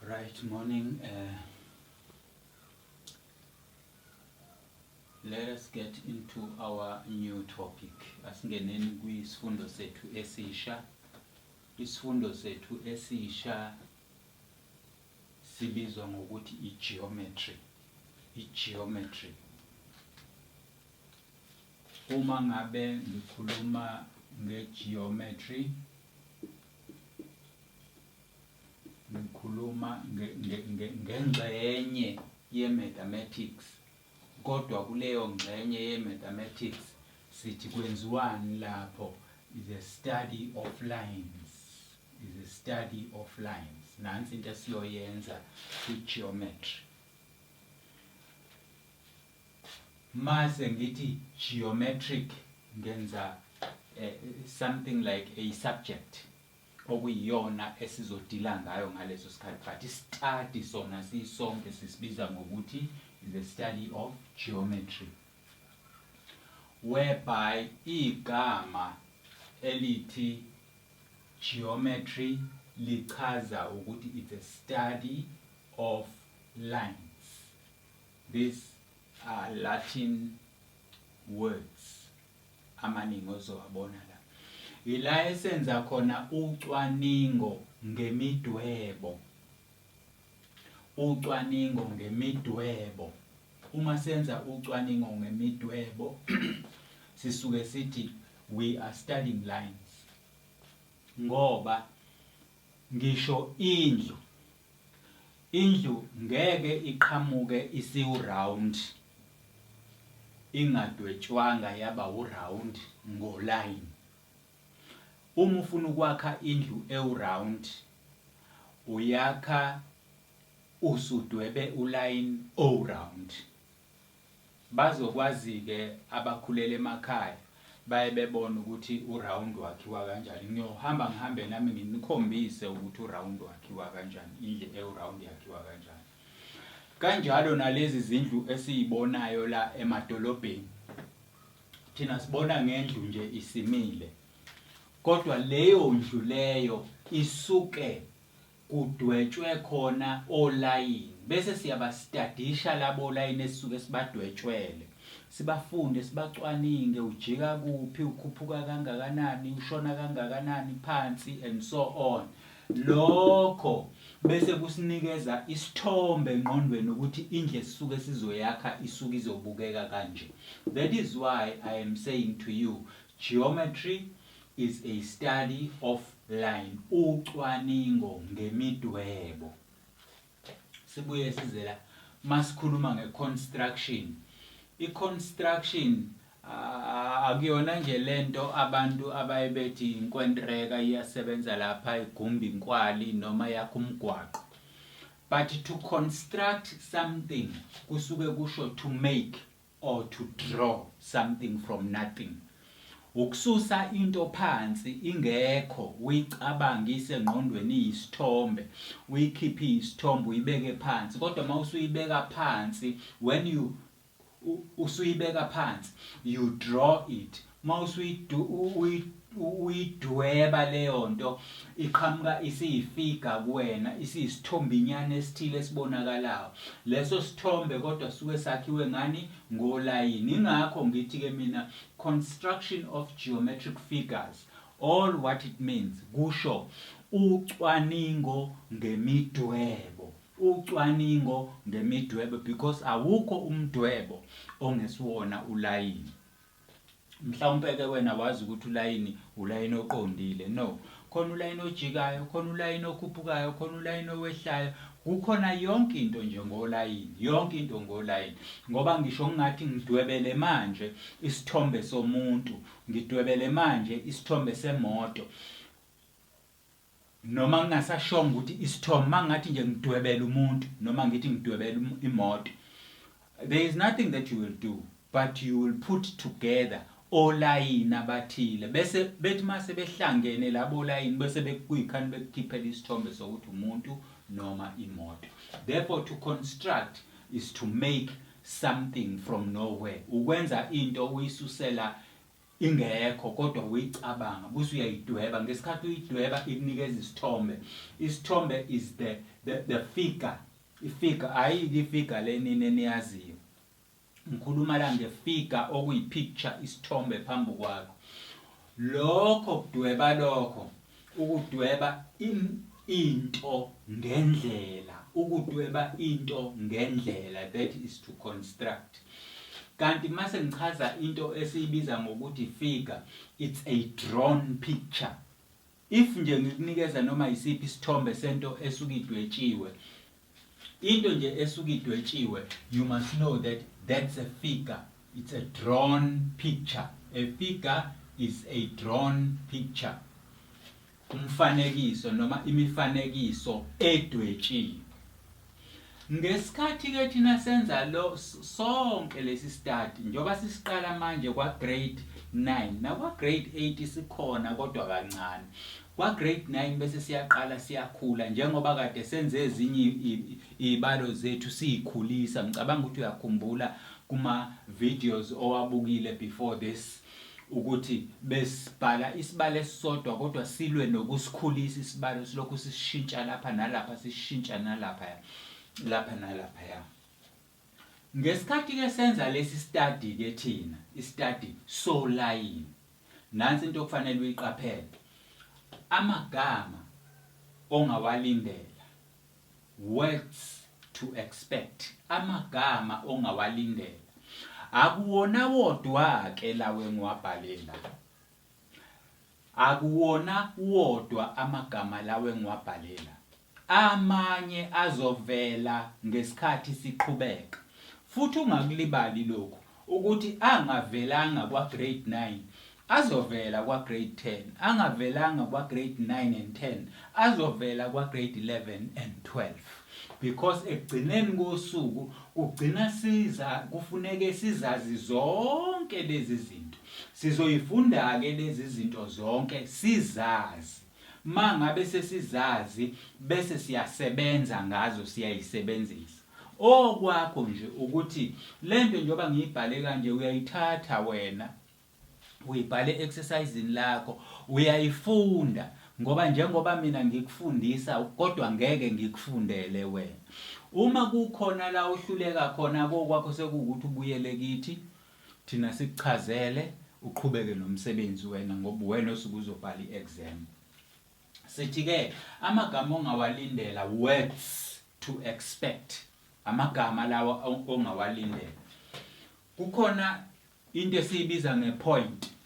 Right, morning. Let us get into our new topic. Asingeneni kwisifundo sethu esisha. Isifundo sethu esisha sibizwa ngokuthi igeometry. Igeometry. Uma ngabe ngikhuluma ngegeometry, ngikhuluma ngengxenye ye-mathematics, kodwa kuleyo ngxenye ye-mathematics sithi kwenziwani lapho? Is a study of lines. Is a study of lines. Nansi into esiyoyenza kwi-geometry. Mase ngithi geometric ngenza something like a subject okuyiyona esizodila ngayo ngaleso sikhathi, but i-study sona sisonke sisibiza ngokuthi is a study of geometry, whereby igama elithi geometry lichaza ukuthi it's a study of lines. These are Latin words amaningi ozowabona la. Ila esenza khona ucwaningo ngemidwebo. Ucwaningo ngemidwebo. Uma senza ucwaningo ngemidwebo sisuke sithi we are studying lines. Ngoba ngisho indlu ngeke iqhamuke isi-round ingadwetshwanga yaba u-round ngo-line. Uma ufuna ukwakha indlu ewu-round uyakha usudwebe uline o-round. Bazokwazi-ke abakhulele emakhaya baye bebona ukuthi u-round wakhiwa kanjani. Ngiyohamba ngihambe nami nginikhombise ukuthi u-round wakhiwa kanjani, indlu ewu-round yakhiwa kanjani. Kanjalo nalezi zindlu esiyibonayo la emadolobheni, thina sibona ngendlu nje isimile, kodwa leyo ndlu leyo isuke kudwetshwe khona olayini, bese siyabastadisha labo olayini esisuke sibadwetshwele, sibafunde, sibacwaninge, ujika kuphi, ukhuphuka kangakanani, ushona kangakanani phansi, and so on. Lokho bese kusinikeza isithombe engqondweni ukuthi indle sisuke sizoyakha isuke izobukeka kanje. That is why I am saying to you, geometry is a study of line, ucwaningo ngemidwebo. Sibuye size la masikhuluma ngeconstruction. I-construction akuyona nje lento abantu abayebethi inkwentreka iyasebenza lapha igumbi inkwali noma yakho umgwaqo. But to construct something kusuke kusho to make or to draw something from nothing. Ukususa into phansi ingekho uyicabangise engqondweni iyisithombe, uyikhiphe isithombe uyibeke phansi, kodwa mawusuyibeka phansi, when you usuyibeka phansi you draw it. Uyidweba leyo nto iqhamuka isiyifiga kuwena, isiyisithombinyana esithile esibonakalayo. Leso sithombe kodwa suke sakhiwe ngani? Ngolayini. Ingakho ngithi ke mina construction of geometric figures, all what it means kusho ucwaningo ngemidwebo. Ucwaningo ngemidwebo, because awukho umdwebo ongesiwona ulayini. Mhlawumbe ke wena wazi ukuthi ulayini oqondile. No, khona ulayini ojikayo, khona ulayini okhuphukayo, khona ulayini owehlayo, kukhona yonke into nje ngolayini, yonke into ngolayini. Ngoba ngisho ngathi ngidwebele manje isithombe somuntu, ngidwebele manje isithombe semoto, noma ngingasashonga ukuthi isithombe, mangathi nje ngidwebele umuntu noma ngithi ngidwebele imoto, there is nothing that you will do, but you will put together olayini abathile, bese bethi mase behlangene labo layini bese bekuyikhani bekukhiphela isithombe sokuthi umuntu noma imoto. Therefore to construct is to make something from nowhere. Ukwenza into uyisusela ingekho kodwa uyicabanga bese uyayidweba ngesikhathi uyidweba ikunikeza isithombe is the figure ifigure ayike ifigure lenini niyaziyo ngikhuluma la ngefigure okuyipicture isithombe phambi kwakho lokho kudweba lokho ukudweba into ngendlela ukudweba into ngendlela that is to construct kanti mase ngichaza into esiyibiza ngokuthi figure it's a drawn picture if nje ngikunikeza noma isiphi isithombe sento esukidwetshiwe into nje esukidwetshiwe you must know that that's a figure it's a drawn picture a figure is a drawn picture umfanekiso noma imifanekiso edwetshiwe ngesikhathi ke thina senza lo sonke lesi study njoba sisiqala manje kwa grade 9 na kwa grade 8 sikhona kodwa kancane kwa grade 9 bese siyaqala siyakhula njengoba kade senze ezinye izibalo zethu siyikhulisa ngicabanga ukuthi uyakhumbula kuma videos owabukile before this ukuthi besibhala isibalo esisodwa kodwa silwe nokusikhulisa isibalo silokhu sishintsha lapha nalapha sishintsha nalapha lapha nalapha ya ngesikhathi ke senza lesi study ke thina istudy so line nansi into okufanele uyiqaphele amagama ongawalindela words to expect amagama ongawalindela akuwona wodwa ke lawe ngiwabhalela akuwona wodwa amagama lawe ngiwabhalela amanye azovela ngesikhathi siqhubeka futhi ungakulibali lokho ukuthi angavelanga kwa grade 9 azovela kwa grade 10 angavelanga kwa grade 9 and 10 azovela kwa grade 11 and 12 because ekugcineni kosuku ugcina kufuneke sizazi zonke lezi zinto sizoyifunda ke lezi zinto zonke sizazi mangabe sesizazi bese siyasebenza ngazo siyayisebenzisa okwakho nje ukuthi lento njoba ngiyibhale kanje uyayithatha wena uyibhale exercising lakho uyayifunda ngoba njengoba mina ngikufundisa kodwa ngeke ngikufundele wena uma kukhona la uhluleka khona kokwakho sekuwukuthi ubuyele kithi thina sikuchazele uqhubeke nomsebenzi wena ngoba wena osuku uzobhala iexam sithi ke amagama ongawalindela words to expect amagama lawa ongawalindela kukhona into esiyibiza ngepoint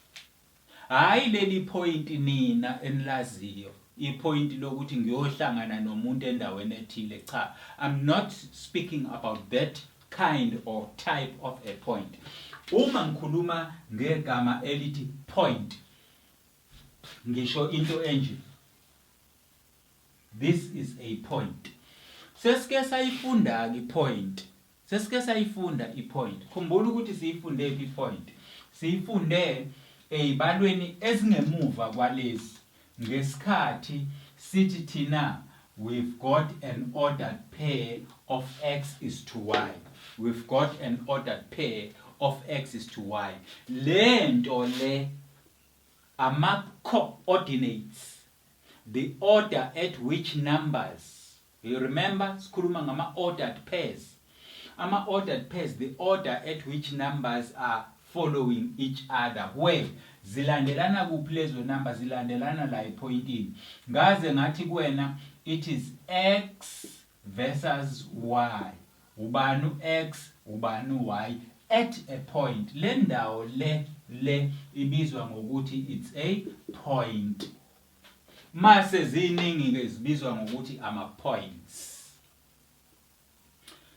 hayi leli point nina enilaziyo ipoint lokuthi ngiyohlangana nomuntu endaweni ethile cha I'm not speaking about that kind or type of a point uma ngikhuluma ngegama elithi point ngisho into enje this is a point sesike sayifunda ipoint sesike sayifunda ipoint khumbula ukuthi siyifunde ipoint siyifunde ezibalweni ezingemuva kwalezi ngesikhathi sithi thina we've got an ordered pair of x is to y we've got an ordered pair of x is to y lento le ama coordinates the order at which numbers you remember sikhuluma ngama ordered pairs ama ordered pairs the order at which numbers are following each other where zilandelana kuphi lezo numbers zilandelana la ipointini ngaze ngathi kuwena it is x versus y ubani x ubani y at a point le ndawo le ibizwa ngokuthi it's a point mase ziningi ke zibizwa ngokuthi ama points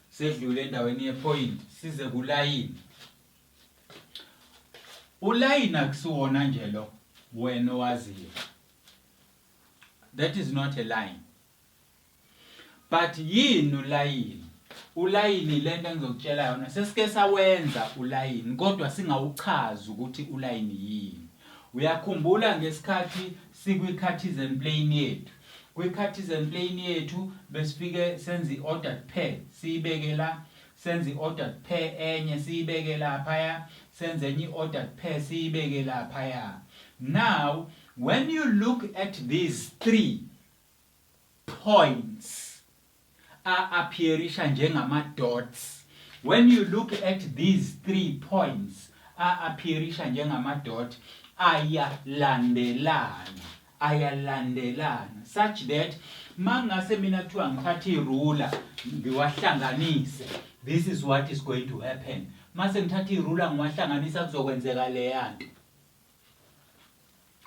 sedlule endaweni ye point size ku line uline akusiwona nje lo wena owaziyo that is not a line but yini ulayini lento engizokutshela yona sesike sawenza ulayini kodwa singawuchaza ukuthi ulayini yini uyakhumbula ngesikhathi sikwi-Cartesian plane yethu kwi-Cartesian plane yethu besifike senze i-ordered pair siyibeke la senze i-ordered pair enye siyibeke laphaya, senze enye i-ordered pair siyibeke laphaya. Now when you look at these 3 points appearisha njengama dots, when you look at these 3 points appearisha njengama dot, ayalandelana such that mangase mina kuthiwa ngithatha iruler ngiwahlanganise, this is what is going to happen. Mase ngithatha iruler ngiwahlanganisa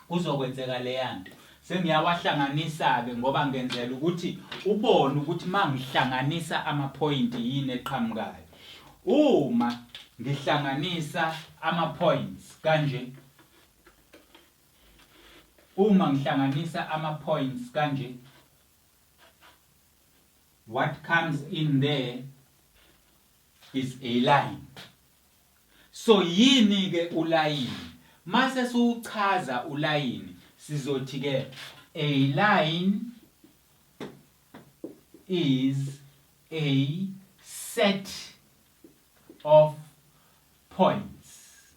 kuzokwenzeka leyanto. Sengiyawahlanganisa ke ngoba ngenzela ukuthi ubone ukuthi mangihlanganisa ama point yini eqhamukayo. Uma ngihlanganisa ama points kanje, what comes in there is a line. So yini ke ulayini? Mase siuchaza ulayini sizothi ke a line is a set of points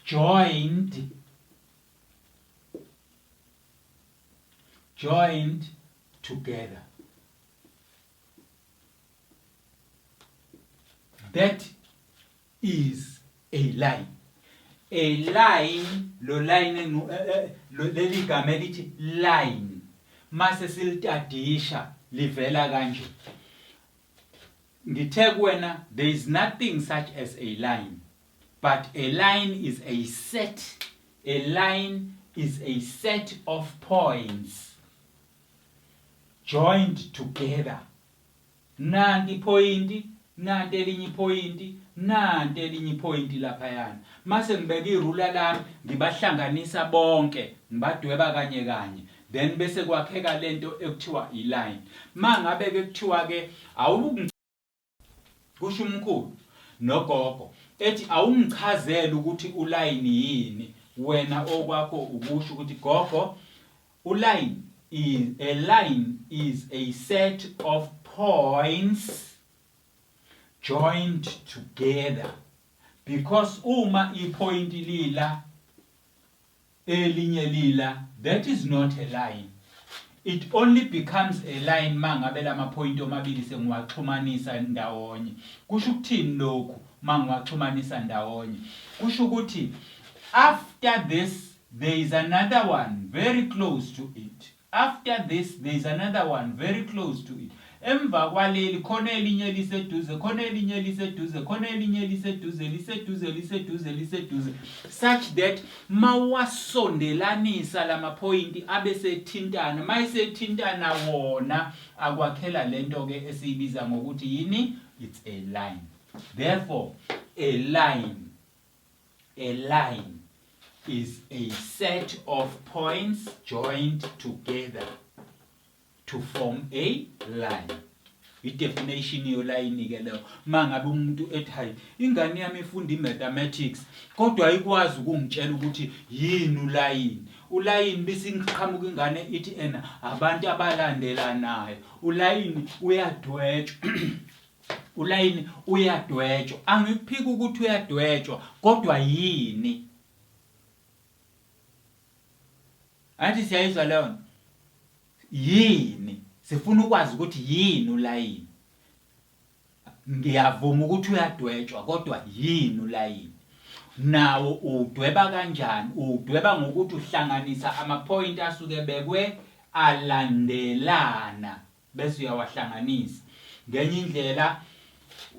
joined together. That is a line. A line, lo line leli gama elithi line mase silitadisha livela kanje. Ngithe kuwena there is nothing such as a line, but a line is a set. A line is a set of points joined together. Nanti point, nanti elinye point, nanti elinye point laphayana. Mase ngibeka irula lami ngibahlanganisa bonke, ngibadweba kanye kanye. Then bese kwakheka lento ekuthiwa i-line. Mangabe ke kuthiwa ke kusho umkhulu nogogo ethi awungichazela ukuthi ulayini yini, wena okwakho ukusho ukuthi gogo a line is a set of points joined together, because uma ipoint lila elinye lila, that is not a line. It only becomes a line mangabe lama point omabili sengiwaxhumanisa ndawonye. Kusho ukuthini lokhu mangiwaxhumanisa ndawonye? Kusho ukuthi after this there is another one very close to it. After this there is another one very close to it. Emva kwaleli khona elinye liseduze, khona elinye liseduze, khona elinye liseduze, liseduze, such that mawasondelanisa lama point abesethintana, mayisethintana wona akwakhela lento ke esibiza ngokuthi yini? It's a line. Therefore a line is a set of points joined together to form a line. I-definition yolayini ke leyo. Mangabe umuntu ethi hayi ingane yami ifunda i-mathematics kodwa ayikwazi ukungitshela ukuthi yini ulayini. Ulayini bisingiqhamuka ingane ithi abantu abalandelanayo. Ulayini uyadwetshwa. Ulayini uyadwetshwa. Angikuphiki ukuthi uyadwetshwa kodwa yini? Athi siyayizwa leyo. Yini? Sifuna ukwazi ukuthi yini ulayini. Ngiyavuma ukuthi uyadwetshwa kodwa yini ulayini? Nawo udweba kanjani? Udweba ngokuthi uhlanganisa ama point asuke bekwe alandelana bese uyawahlanganisa. Ngenye indlela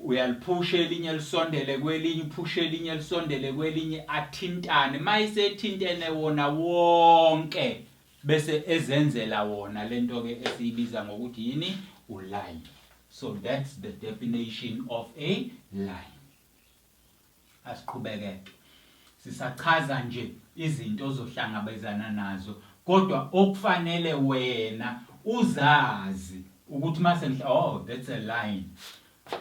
uyaliphusha elinye lisondele kwelinye, uphusha elinye lisondele kwelinye athintane. Mayisethintene wona wonke bese ezenzela wona lento ke esiyibiza ngokuthi yini? Uline. So that's the definition of a line. Asiqhubeke. Sisachaza nje izinto ozohlangabezana nazo, kodwa okufanele wena uzazi ukuthi mase that's a line.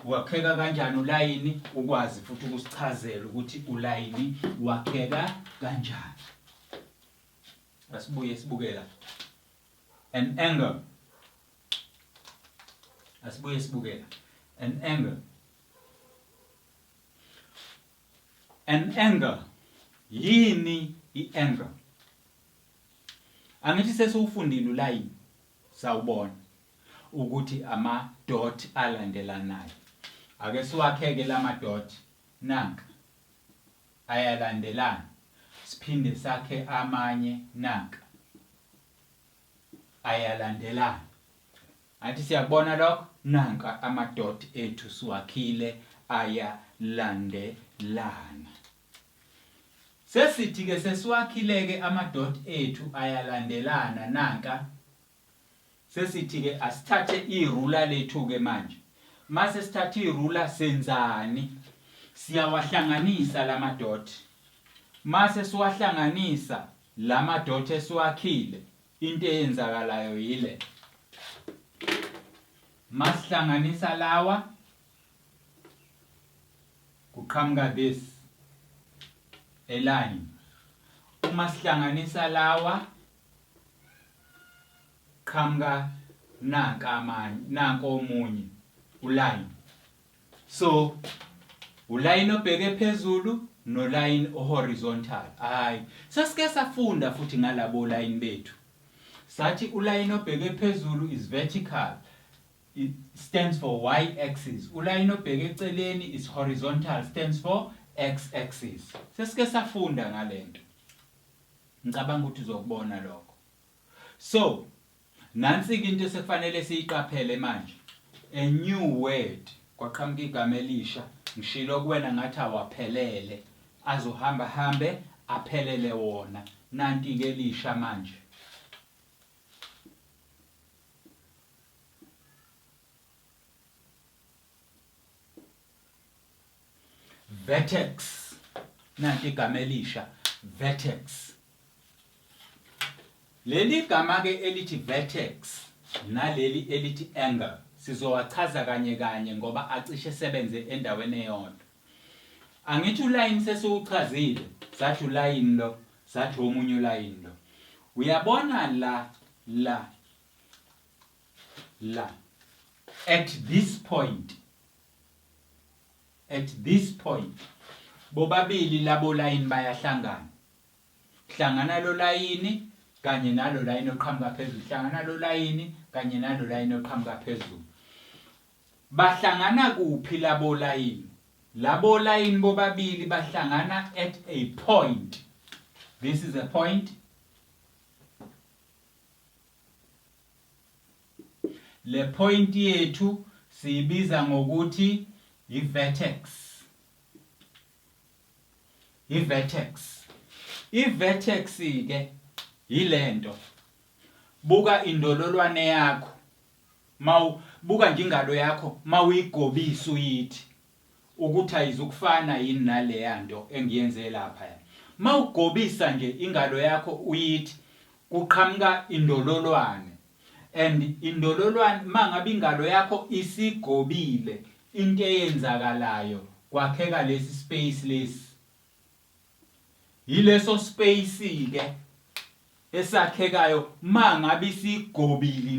Wakheka kanjani ulayini, ukwazi futhi ukusichazela ukuthi ulayini wakheka kanjani. Asibuye sibukela an angle. Asibuye sibukela An angle. An angle. Yini i-angle? Angithi sesiwufundile ulayini sawubona ukuthi ama dot alandelanayo. Ake siwakheke lama dot nanka ayalandelana. Siphinde sakhe amanye nanka ayalandelana. Athi siyabona lokho nanka ama dot ethu siwakhile ayalandelana. Sesithi ke sesiwakhileke ama dot ethu ayalandelana nanka. Sesithi ke asithathe irula lethu ke manje. Mase sithatha irula senzani? Siyawahlanganisa lama dot. Mase siwahlanganisa lama dot esiwakhile. Into eyenzakalayo yile. Masihlanganisa lawa kuqhamuka this a line. Uma sihlanganisa lawa qhamuka nanka amanye nanko omunye uline. So uline obheke phezulu no line horizontal. Hayi sasike safunda futhi ngalabo line bethu. Sathi uline obheke phezulu is vertical. It stands for y axis. Uline obheke eceleni is horizontal, stands for x axis. Sesike safunda ngalento. Ngicabanga ukuthi uzokubona lokho. So nansi into sekufanele siyiqaphele manje. A new word kwaqhamuka igama elisha. Ngishilo kuwena ngathi awaphelele. Azohamba hambe aphelele wona. Nanti ke elisha manje. Vertex. Nanti igama elisha. Vertex. Leli gama ke elithi vertex naleli elithi angle sizowachaza kanye kanye ngoba acishe sebenze endaweni eyodwa. Angithi uline sesiwuchazile, sathi uline lo, sathi omunye uline lo. Uyabona la at this point bobabili labo line bayahlangana. Hlangana lo line kanye nalo line oqhamuka phezulu. Hlangana lo line kanye nalo line oqhamuka phezulu. Bahlangana kuphi labo line? Labo line bobabili bahlangana at a point. This is a point. Le point yethu siyibiza ngokuthi i-vertex. I-vertex. I-vertex ke yilento. Buka indololwane yakho. Buka nje ingalo yakho mawuyigobisa uyithi ukuthi ayizukufana yini nale yanto engiyenze lapha. Mawugobisa nje ingalo yakho uyithi kuqhamuka indololwane. And indololwane mangabe ingalo yakho isigobile into eyenzakalayo kwakheka lesi space lesi. Yileso space ke esakhekayo mangabe isigobile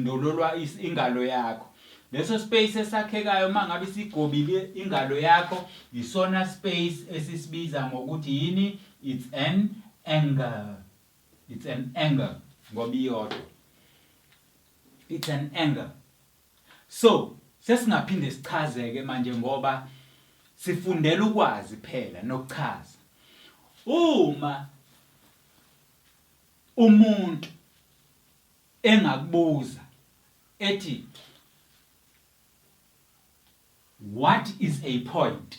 ingalo yakho. Leso space esakhekayo mangabe isigobile ingalo yakho isona space esisibiza ngokuthi yini? It's an angle. It's an angle ngoba iyodwa. It's an angle. So sesingaphinde sichazeke manje ngoba sifundela ukwazi phela nokuchaza. Uma umuntu engakubuza ethi what is a point?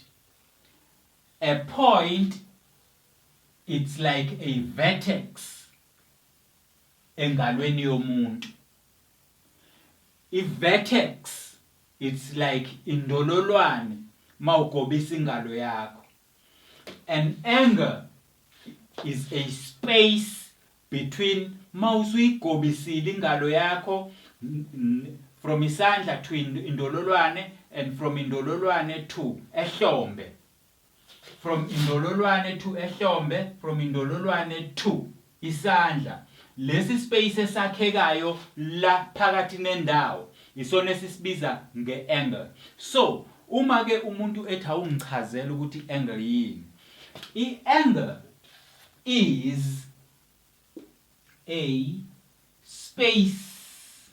A point, it's like a vertex engalweni yomuntu. If vertex, it's like indololwane mawugobisa ingalo yakho. An angle is a space between mawusuyigobisile ingalo yakho from isandla to indololwane and from indololwane to ehlombe. From indololwane to ehlombe, from indololwane to isandla. Lesi space esakhekayo la phakathi nendawo isona esisibiza ngeangle. So Uma ke umuntu ethi awungichazela ukuthi angle yini. I-angle is a space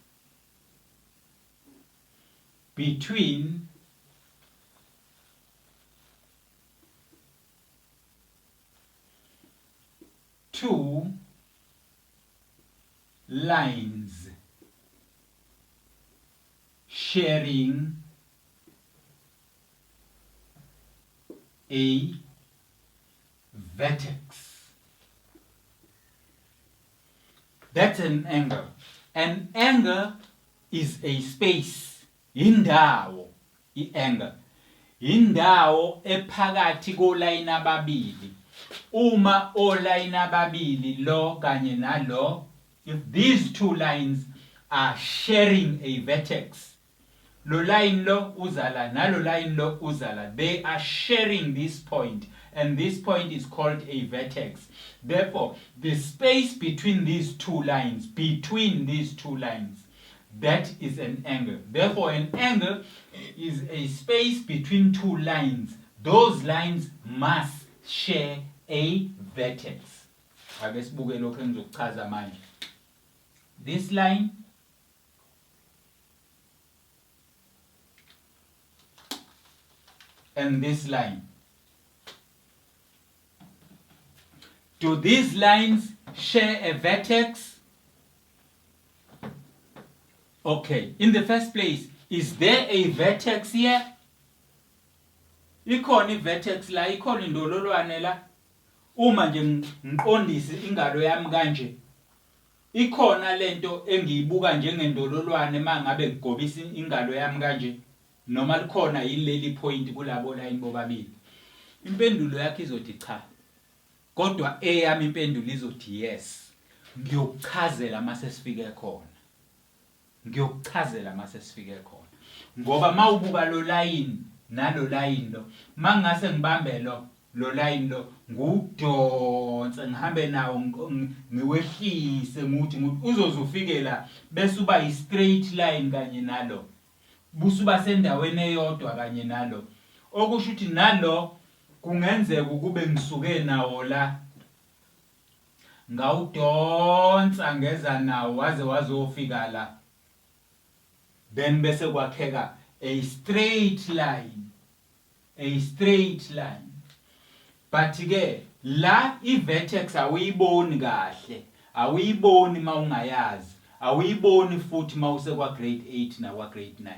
between two lines sharing a vertex. That's an angle. An angle is a space. Indawo, i-angle. Indawo ephakathi kolayini ababili. Uma olayini ababili lo kanye nalo, if these two lines are sharing a vertex, lo line lo uzala nalo line lo uzala, they are sharing this point, and this point is called a vertex. Therefore, the space between these two lines, that is an angle. Therefore, an angle is a space between two lines. Those lines must share a vertex. Ake sibuke lokho engizokuchaza manje. This line and this line. Do these lines share a vertex? Okay, in the first place, is there a vertex here? Ikhona i-vertex la, ikhona indololwane la. Uma nje ngiqondise ingalo yami kanje, ikhona lento engiyibuka njengendololwane mangabe ngigobisa ingalo yami kanje, noma likhona yileli point kulabo line bobabili. Impendulo yakhe izothi cha. Kodwa eyami impendulo izothi yes. Ngiyokuchazela mase sifike khona. Ngoba mawubuka lo line nalo line lo, mangase ngibambe lo line lo, ngudonse ngihambe nawo ngiwehlise nguthi uzozufike la bese uba i straight line kanye nalo. Busuba sendaweni eyodwa kanye nalo. Okusho ukuthi nalo kungenzeka kube ngisuke nawo la, ngawudonsa ngeza nawo waze wazofika la, then bese kwakheka a straight line. But ke la i-vertex awuyiboni kahle, awuyiboni mawungayazi, awuyiboni futhi mawuse kwa grade 8 na kwa grade 9.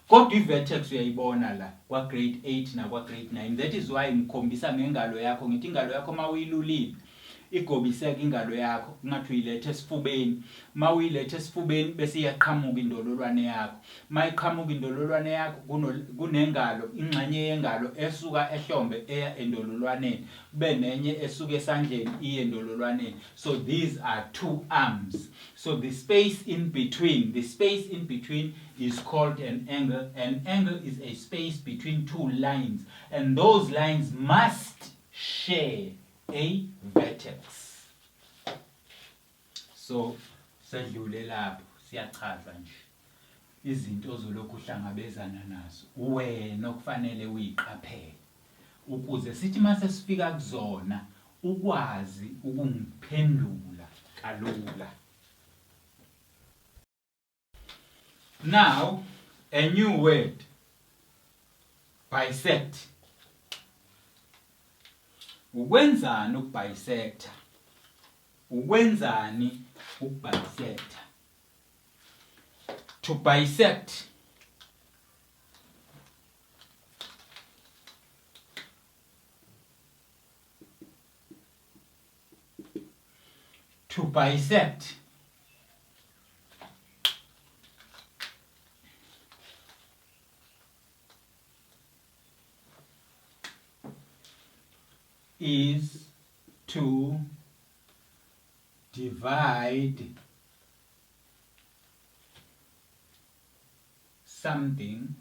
Kodwa i-vertex uyayibona la kwa grade 8 na kwa grade 9. That is why ngikhombisa ngengalo yakho, ngithi ingalo yakho mawuyilulile igobiseka ingalo yakho, ngathi uyilethe esifubeni. Mawuyilethe esifubeni bese iyaqhamuka indololwane yakho. Mayiqhamuka indololwane yakho kunengalo, ingxenye yengalo esuka ehlombe eya endololwaneni, kube nenye esuka esandleni iye endololwaneni. So these are two arms. So the space in between is called an angle. An angle is a space between two lines, and those lines must share a vertex. So sedlule lapho siyachaza nje izinto ozolokhu uhlangabezana nazo wena okufanele uyiqaphele ukuze sithi mase sifika kuzona ukwazi ukungiphendula kalula. Now a new word, bisect. Ukwenzani ukubisector? Ukwenzani ukubisector? To bisect, is to divide something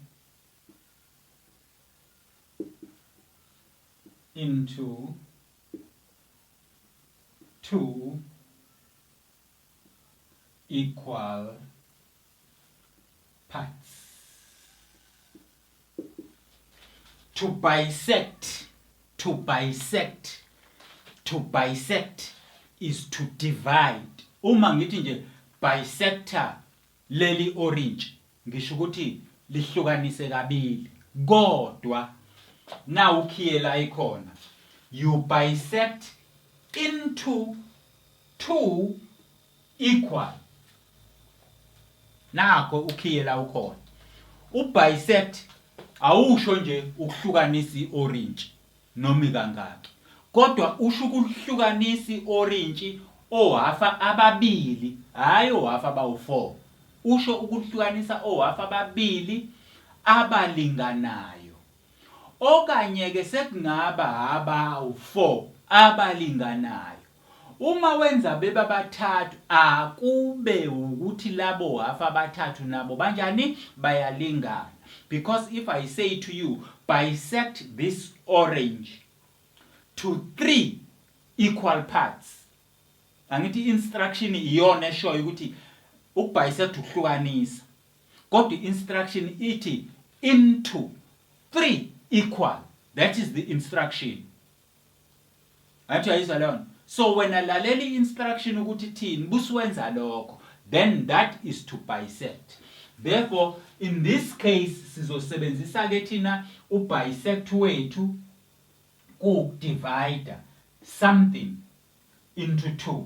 into two equal parts. To bisect is to divide. Uma ngithi nje bisector leli orange ngisho ukuthi lihlukanise kabili. Kodwa na ukhiyela ikhona, you bisect into two equal. Nakho ukhiyela ukhona. Ubisect awusho nje ukuhlukanisa iorange noma kangaki, kodwa usho ukuhlukanisa iorange ohafa ababili, hayi ohafa abawu4. Usho ukuhlukanisa ohafa ababili abalinganayo, okanye ke sekungaba abawu4 abalinganayo. Uma wenza beba bathathu akube ukuthi labo hafa abathathu nabo banjani bayalingana. Because if I say to you, bisect this orange to 3 equal parts, angithi instruction iyona eshoyo ukuthi ukubisect ukuhlukanisa, kodwa instruction ithi into 3 equal. That is the instruction. Athi ayizwa leyo. So when alaleli instruction ukuthi thini busiwenza lokho, then that is to bisect. Therefore, in this case, sizosebenzisa ke thina ubisect wethu ku divide something into 2.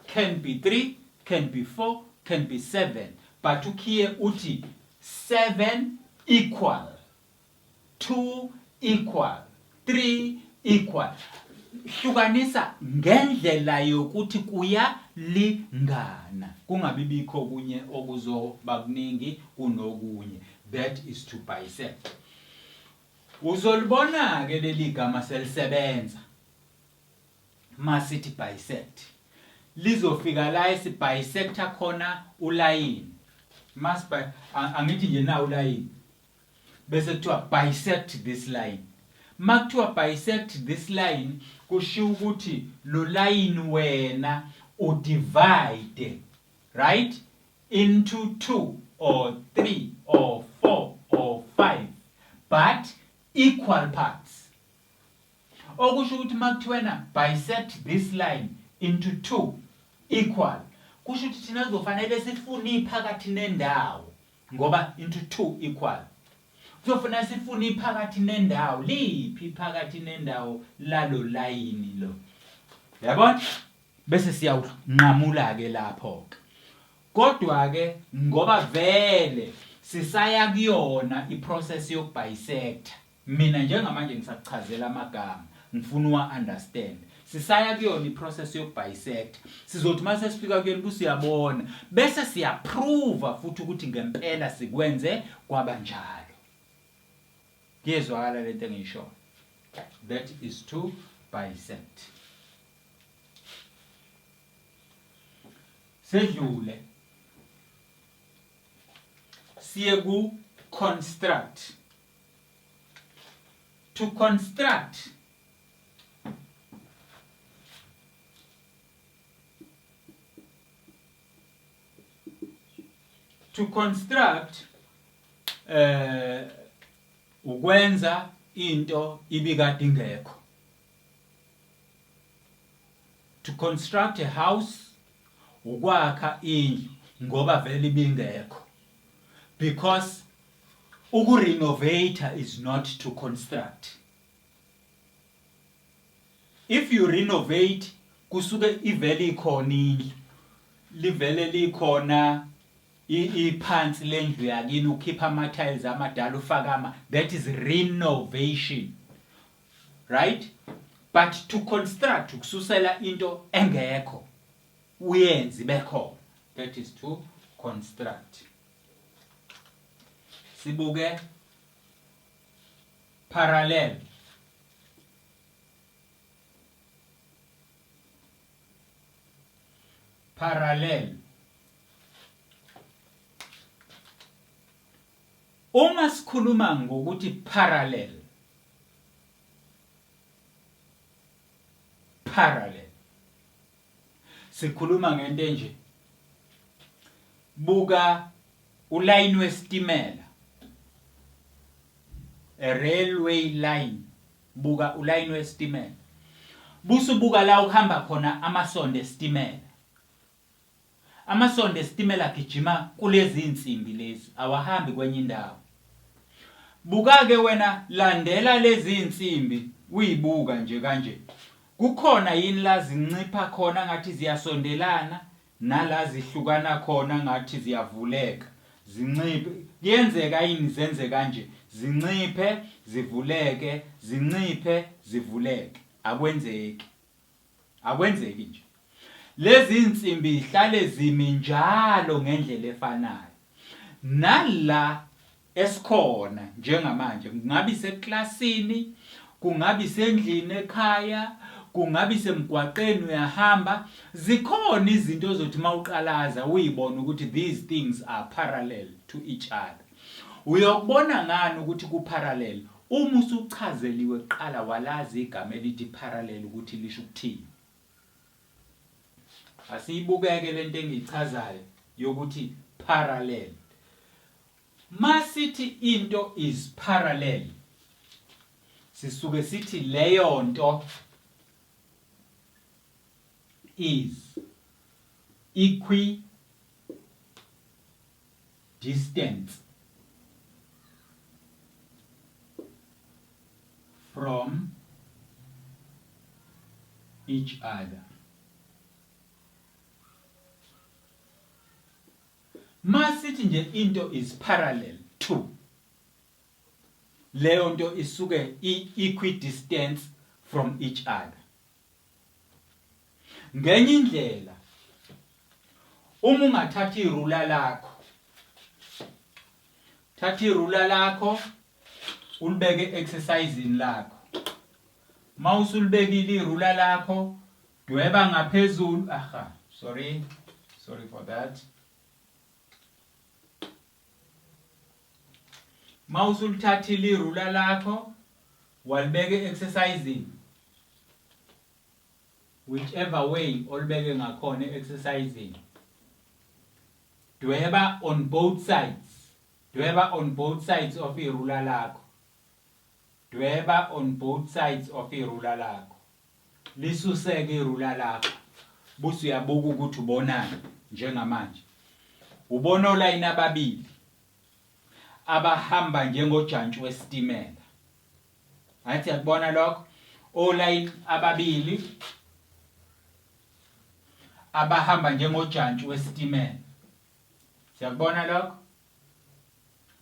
Can be 3, can be 4, can be 7. But ukhiye uthi 7 equal, 2 equal, 3 equal. Hlukanisa ngendlela yokuthi kuyalingana, kungabibikho kunye okuzoba kuningi kunokunye. That is to bisect. Uzolibona ke leli gama selisebenza masithi bisect. Lizofika la bisector khona ulayini. Angithi nje na ulayini. Bese kuthiwa bisect this line. Makuthiwa bisect this line kusho ukuthi lo line wena udivide, right, into 2 or 3 or 4 or 5 but equal parts. Okusho ukuthi makuthiwa bisect this line into 2 equal, kusho ukuthi thina kuzofanele sifune iphakathi nendawo ngoba into 2 equal. Kuzofuna sifune iphakathi nendawo, liphi iphakathi nendawo lalo layini lo. Yabona? Bese siyanqamula ke lapho ke. Kodwa ke ngoba vele sisaya kuyona iprocess yokubisector. Mina njengamanje ngisakuchazela amagama, ngifuna uwa-understand. Sisaya kuyona iprocess yokubisector. Sizothi mase sifika kuyena busiyabona, bese siyaprove futhi ukuthi ngempela sikwenze kwabanjalo. Kuyezwakala lento engiyisho. That is to bisect. Sedlule siye ku construct. To construct ukwenza into ibikade ingekho. To construct a house ukwakha indlu ngoba vele ibingekho. Because uku-renovate is not to construct. If you renovate kusuke ivele ikhona indlu, livele likhona iphansi lendlu yakini, ukhipha ama-tiles amadala ufaka that is renovation, right? But to construct ukususela into engekho uyenze bekhona, that is to construct. Sibuke parallel. Uma sikhuluma ngokuthi parallel, sikhuluma ngento enje. Buka ulayini wesitimela. a railway line, buka uline wesitimela, busubuka la ukuhamba khona amasondo esitimela. Amasondo esitimela gijima kulezi insimbi lezi, awahambi kwenye indawo. Buka ke wena, landela lezi insimbi uyibuka nje kanje. Kukhona yini la zincipha khona ngathi ziyasondelana, nala zihlukana khona ngathi ziyavuleka. Zinciphe, kuyenzeka yini zenze kanje, zinciphe zivuleke, zinciphe zivuleke. Akwenzeki nje. Lezi insimbi ihlale zimi njalo ngendlela efanayo. Nala esikhona njengamanje, kungabi seklasini, kungabi sendlini ekhaya, kungabi semgwaqeni uyahamba, zikhona izinto ozothi mawuqalaza uyibona ukuthi these things are parallel to each other. Uyokubona ngani ukuthi ku parallel? Uma usuchazeliwe kuqala walazi igama elithi parallel ukuthi lisho ukuthini. Asiyibukeke lento engichazayo yokuthi parallel. Masithi into is parallel, sisuke sithi leyo nto is equidistant from each other. Masithi nje into is parallel to, leyo nto isuke equidistant from each other. Ngenye indlela, uma ungathatha irula lakho, thatha irula lakho ulibeke exercising lakho. Mawusulibekile irula lakho, dweba ngaphezulu. Sorry for that. Mawusulithathile irula lakho walibeke exercising, whichever way olibeke ngakhona exercising, dweba on both sides. Dweba on both sides of irula lakho. Dweba on both sides of irula lakho. Lisuseke irula lakho. Busu uyabuka ukuthi ubonani njengamanje. Ubona olayini ababili abahamba njengojantshi wesitimela. Athi yakubona lokho, olayini ababili abahamba njengojantshi wesitimela. Siyakubona lokho?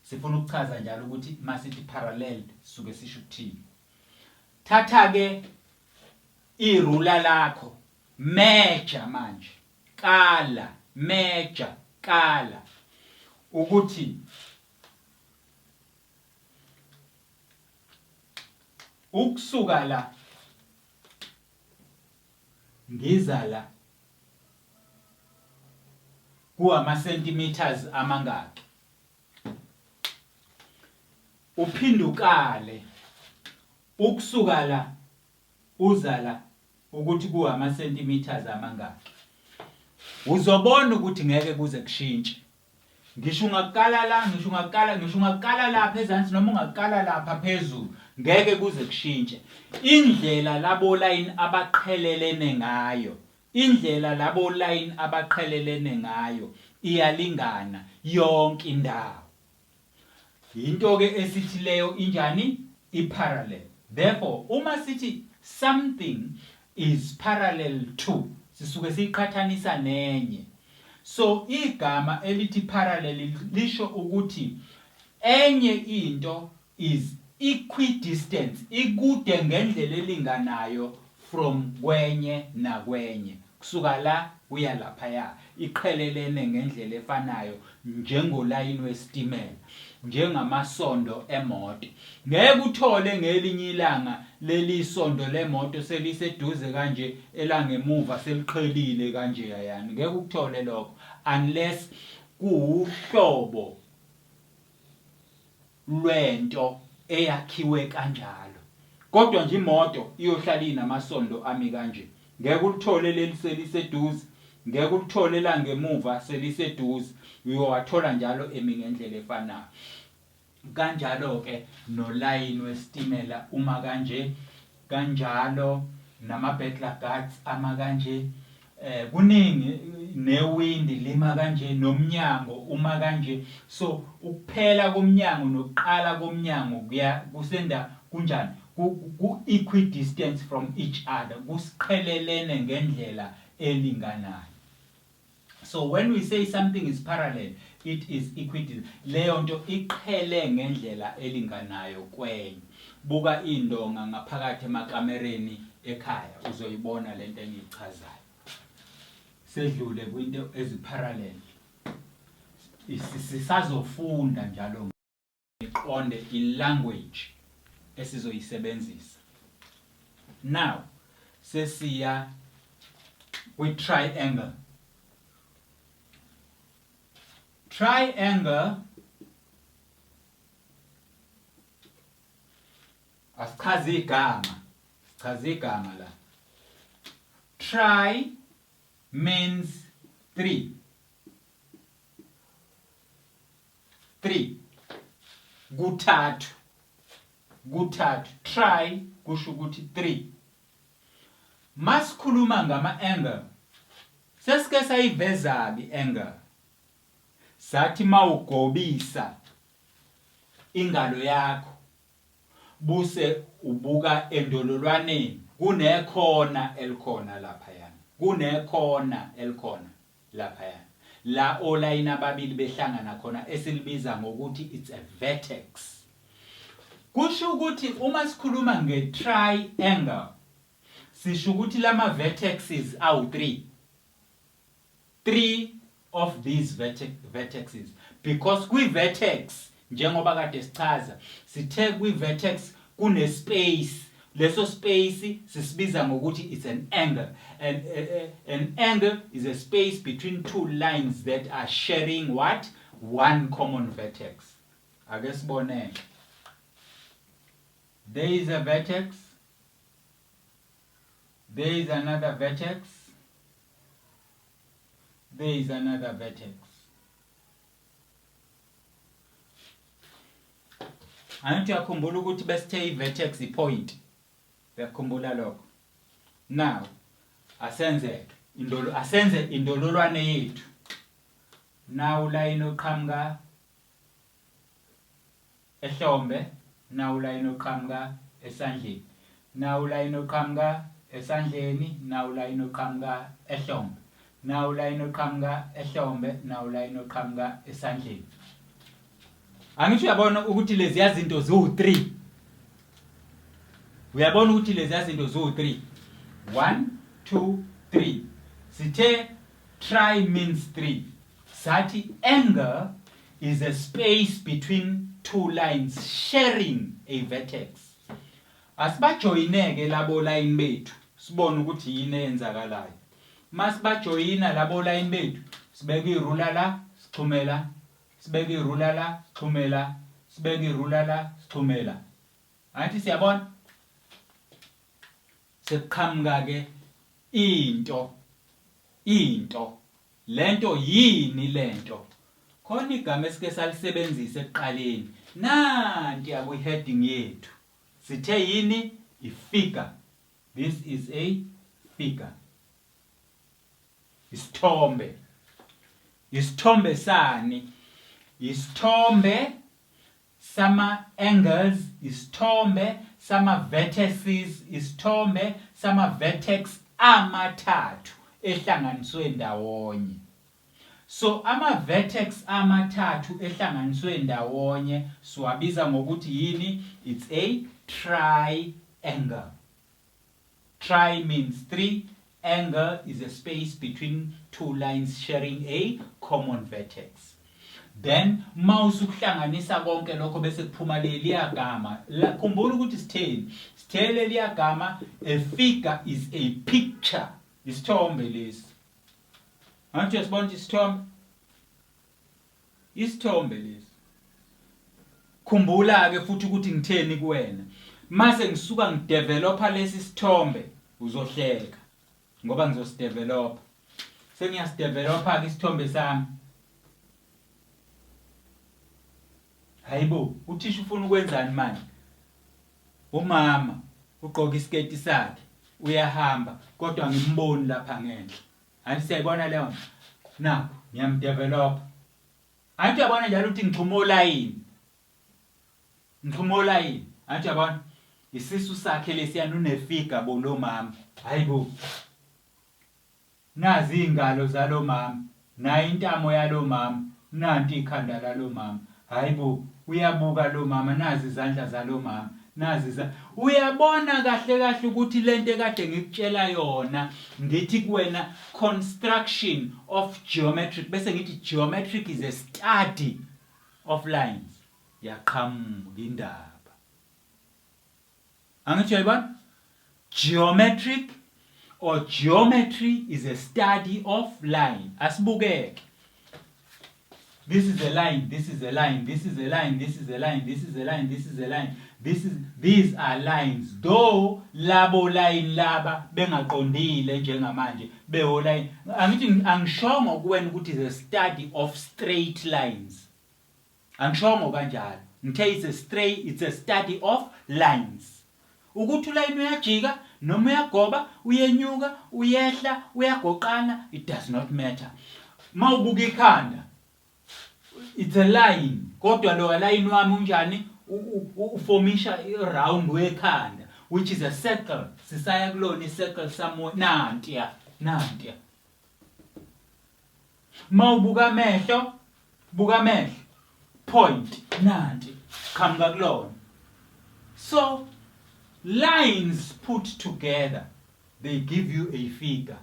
Sifuna ukuchaza njalo ukuthi masithi parallel suke sisho ukuthini. Thatha ke irula lakho, measure manje. Kala ukuthi ukusuka la ngiza la kuama centimeters amangaki. Uphindukale ukusuka la uza la ukuthi kuama centimeters amangaki. Uzobona ukuthi ngeke kuze kushintshe. Ngisho ungaqala la, ngisho ungaqala lapha ezansi noma ungaqala lapha phezulu, ngeke kuze kushintshe. Indlela labo line abaqhelelene ngayo, iyalingana yonke indawo. Into ke esithi leyo injani? I-parallel. Therefore, uma sithi something is parallel to, sisuke siqhathanisa nenye. So igama elithi parallel lisho ukuthi enye into is equidistant, ikude ngendlela elinganayo from kwenye na kwenye. Kusuka la uya lapha, iqhelelene ngendlela efanayo njengolayini wesitimela, njengamasondo emoto. Ngeke uthole ngelinye ilanga leli sondo lemoto seliseduze kanje elangemuva seliqhelile kanje yani. Ngeke ukuthole lokho unless kuhlobo lwento eyakhiwe kanjalo. Kodwa nje imoto iyohlala inamasondo ami kanje. Ngeke ulithole leli seliseduze, ngeke ulithole la ngemuva seliseduze. Uyowathola njalo emi ngendlela efanayo. kanjalo ke no line wesitimela uma kanje, kanjalo nama battler guards ama kanje, kuningi newindi lima kanje, nomnyango uma kanje. So ukuphela komnyango nokuqala komnyango kusenda kunjani, ku equidistant from each other, kusiqhelelene ngendlela elinganayo. So when we say something is parallel, it is equidistant. Leyo nto iqhele ngendlela elinganayo kwenye. Buka indonga ngaphakathi emakamereni ekhaya uzoyibona lento engiyichazayo. Sedlule kwinto eziparallel. Sisazofunda njalo ngiqonde ilanguage esizoyisebenzisa. Now sesiya kwi triangle. Triangle asichaze igama la. Tri means 3. 3 kuthathu. Try kusho ukuthi 3. Masikhuluma ngama angle, sesike sayiveza iangle. Sathi mawugobisa ingalo yakho buse ubuka endololwaneni, kunekhona elikhona laphayana. La olayini ababili behlangana khona esilibiza ngokuthi it's a vertex. Kusho ukuthi uma sikhuluma nge-triangle sisho ukuthi lama vertexes awu-3. 3 of these vertexes, because kwi-vertex njengoba kade sichaza sithe kwi-vertex kune space. Leso space sisibiza ngokuthi it's an angle. And an angle is a space between two lines that are sharing what? One common vertex. Ake sibone. There is a vertex. There is another vertex. There is another vertex. Antu yakhumbula ukuthi besithe i-vertex i-point. Yakhumbula lokho. Now asenze indololwane yethu. Now line oqhamuka ehlombe, now line oqhamuka esandleni. Now line oqhamuka esandleni, now line oqhamuka ehlombe. Now line oqhamuka ehlombe, now line oqhamuka esandleni. Angisho uyabona ukuthi lezi yazinto ziwu-3. Uyabona ukuthi lezi yazinto ziwu-3. 1 2 3. Sithe tri means 3. Sathi angle is a space between two lines sharing a vertex. Asibajoyineke labo line bethu sibone ukuthi yini eyenzakalayo. Masibajoyina labo line bethu sibeka irula la sixhumela, sibeka irula la sixhumela, sibeka irula la sixhumela. Athi siyabona sekuqhamuka ke into lento yini lento khona igama esike salisebenzisa ekuqaleni nanti yakwi heading yethu sithe yini ifigure. This is a figure. Isithombe sani? Isithombe sama angles, isithombe sama vertices, isithombe sama vertex amathathu ehlanganiswe ndawonye. So ama vertex amathathu ehlanganiswe ndawonye siwabiza ngokuthi yini? It's a triangle. Tri means 3. Angle is a space between two lines sharing a common vertex. Then mawusukuhlanganisa konke lokho bese kuphuma leliya gama. Khumbula ukuthi sitheni? Sithe leliya gama, a figure is a picture. Isithombe lesi. Antu yasibona isithombe? Isithombe lesi. Khumbula ke futhi ukuthi ngitheni kuwena. Mase ngisuka ngidevelopa lesi sithombe uzohleka ngoba ngizosidevelopa. Sengiyasidevelopa ke isithombe sami. hayibo uthisha ufuna ukwenzani manje umama ugqoka isiketi sakhe uyahamba kodwa ngimboni lapha ngenhla athi siyayibona leyo nakho ngiyamdevelop athi yabona njalo ukuthi ngixhuma olayini athi yabona isisu sakhe lesiyana unefiga lo mama hayibo nazi ingalo zalo mama nayi intamo yalo mama nanti ikhanda lalo mama hayibo uyabuka lo mama nazi izandla zalo mama nazi uyabona kahle ukuthi lento ekade ngikutshela yona ngithi kuwena construction of geometric bese ngithi geometric is a study of lines yaqhamuka indaba angithi uyayibona geometric or geometry is a study of line asibukeke this is a line this is a line this is a line this is a line this is a line this is a line these are lines though labo line laba bengaqondile njengamanje beho line angithi angishongo kuwena ukuthi is a study of straight lines angishongo kanjalo ngithe it's a study of lines ukuthi uline uyajika noma uyagoba uyenyuka uyehla uyagoqana it does not matter mawubuka ikhanda it's a line kodwa lo line wami unjani uformisha round wekhanda which is a circle sisaya kulona i-circle somewhere nantiya mawubuka amehlo point nanti qhamuka kulona so lines put together they give you a figure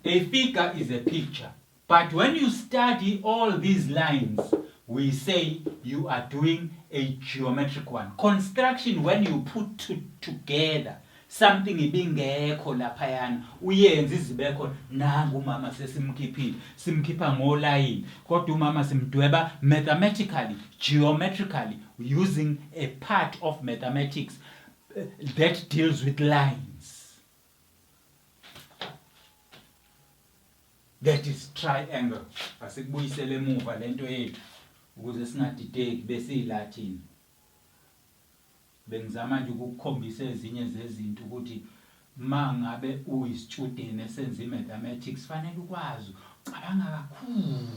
is a picture but when you study all these lines we say you are doing a geometric one construction when you put together something ibingekho laphayana uyenza izibekho nangu mama sesimkhiphile simkhipha ngoline kodwa umama simdweba mathematically geometrically using a part of mathematics that deals with lines that is triangle asikubuyisele emuva lento yethu ukuze singadideki bese iLatin bengizama nje ukukhombisa ezinye zezinto ukuthi mangabe uyistudent esenza imathematics fanele ukwazi ucabanga kakhulu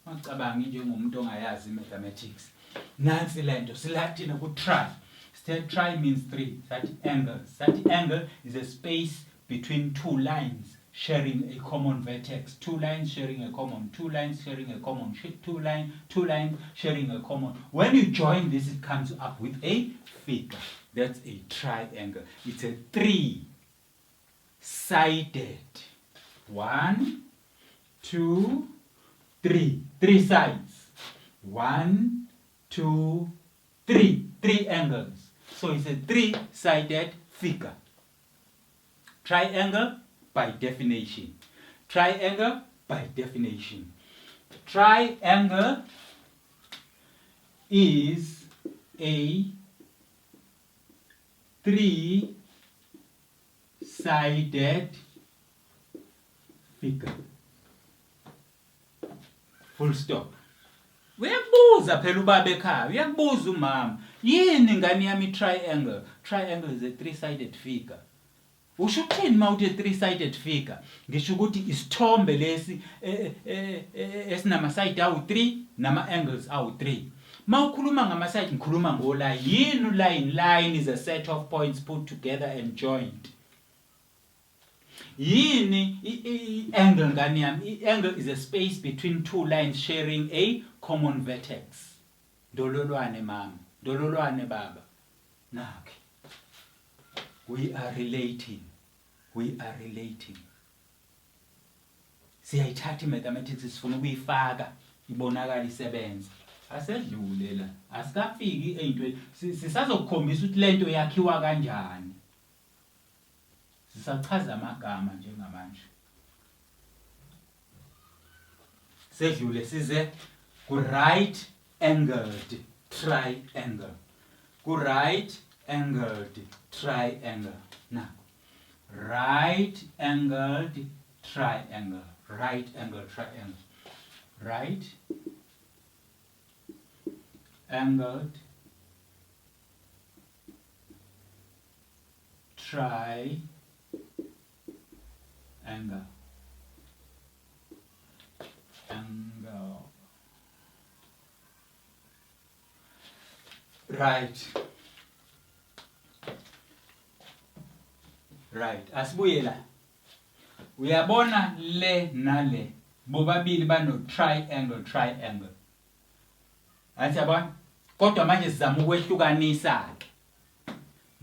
ungacabangi njengomuntu ongayazi imathematics nansi lento siLatin ku try tri means three that angle is a space between two lines sharing a common vertex two lines sharing a common two lines sharing a common two lines sharing a common when you join this it comes up with a figure that's a triangle it's a three-sided 1 2 3 three sides 1 2 3 three angles so it's a three-sided figure triangle by definition. Triangle is a three-sided figure. Full stop. Uyakubuza phela ubaba ekhaya, uyakubuza umama, yini ngani yami triangle? Triangle is a three-sided figure. Usho ukuthini mawuthi three-sided figure? Ngisho ukuthi isithombe lesi esinama side awu3 nama angles awu3. Mawukhuluma ngama side ngikhuluma ngoline. Yini uline? Line is a set of points put together and joined. Yini angle ngani yami? Angle is a space between two lines sharing a common vertex. Ndololwane mama, ndololwane baba. Nakhe. We are relating. Siyayithatha imathematics sifuna ukuyifaka ibonakala isebenza. Asedlule la. Asikafiki ezintweni. Sisazokukhombisa ukuthi lento yakhiwa kanjani. Sisachaza amagama njengamanje. Sedlule size ku right angled triangle. Ku right angled triangle. Now, right angled triangle. Right angled triangle. Right, asibuye la. Uyabona le nale bobabili bano triangle. Athi yabona? Kodwa manje sizama ukwehlukanisa ke.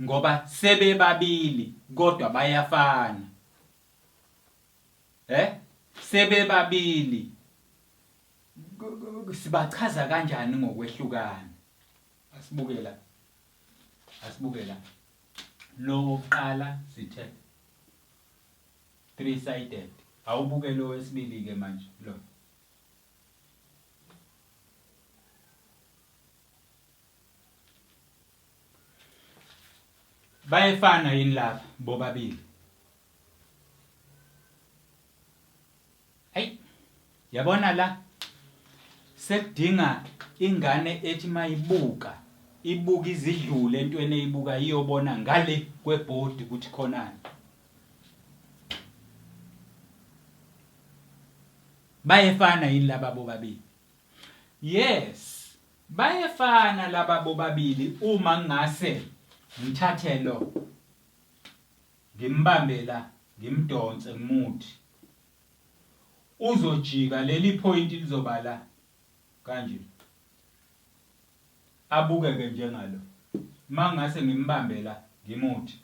Ngoba sebebabili kodwa bayafana. Sebebabili. Sibachaza kanjani ngokwehlukana? Asibuke la. Lo oqala sithe 3-sided. Awubuke lo wesibili ke manje lo. Bayefana yini lapha bobabili? Hey, yabona la sekudinga ingane ethi mayibuka ibuka izidlule entweni eyibuka iyobona ngale kwebhodi ukuthi khonani. Bayefana yini laba bobabili? Yes, bayefana laba bobabili uma ngase ngithathe lo ngimbambe la ngimdonse ngimuthi uzojika leli point lizoba la kanje abukeke njengalo. Mangase ngimbambe la ngimuthi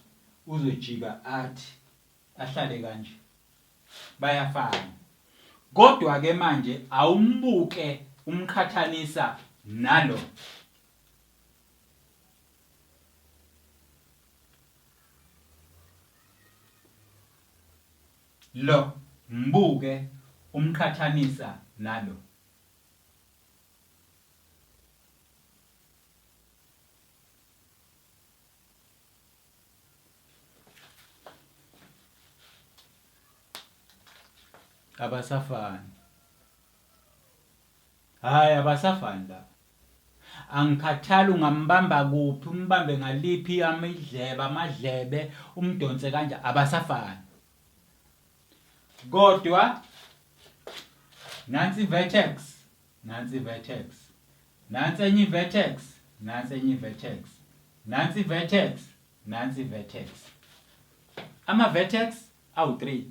uzojika athi ahlale kanje. Bayafana. Kodwa ke manje awumbuke umqhathanisa nalo. Lo mbuke umqhathanisa nalo. Abasafani. Hayi abasafani la. Angikhathali ungambamba kuphi, umbambe ngaliphi amadlebe, umdonse kanje abasafani. Kodwa nansi vertex, nansi vertex. Nansi enye vertex, nansi enye vertex. Nansi vertex, nansi vertex. Ama vertex awu 3.